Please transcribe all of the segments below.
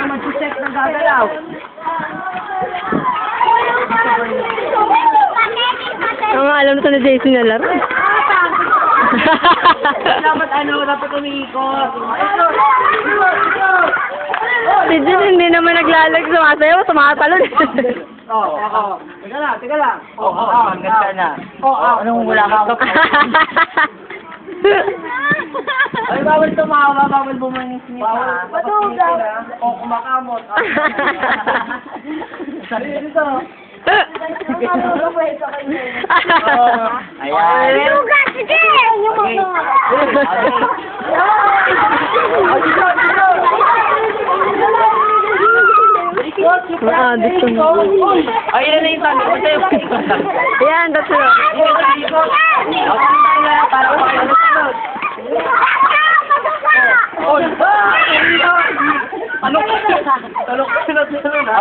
Mag-check ng gagalaw. Ang alam na ito na Jason na laro. Dapat umiikot. Si Jill hindi naman naglalag sumasayaw, sumatalon. Teka lang. Ang ganda na. Anong wala ka? Ay, bawal tumawa, bawal bumangis-ngis. O, kumakamot. Dito. Ayan. Lugas, sige! Yung mga... Gusto mo. Ay, ilan na yung sabi ko sa'yo? Ayan, tatlo. Para makakalot.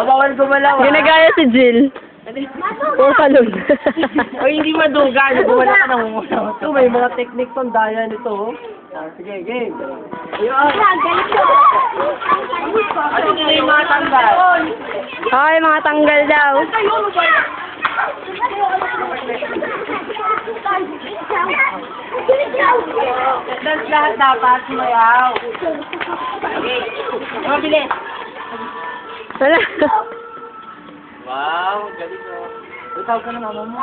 Bawal gumalaw. Ginagaya si Jill. Puro talon. O hindi maduga. Gumalaw ka nang umulaw. Ito, may mga technique pang daya nito. Sige, game. Ano nila yung mga tanggal? Hoy, mga tanggal daw. Dance lahat dapat, sumayaw. Mabilis. Wala. Wow, galing mo. Ikaw ka na mama mo.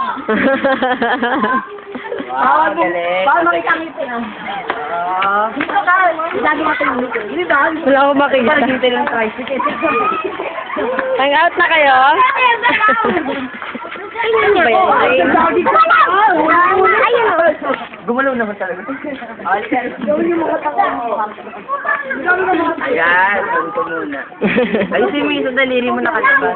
Wow, galing. Bawal makikangiti na. Dito ka, lagi matingin. Hindi ba? Wala akong makita. Hintay lang tricycle. Hang out na kayo? Ano ba yan? Gumalaw naman talaga. Ayan, ganito muna. Ayusin mo yung sa daliri mo nakataban.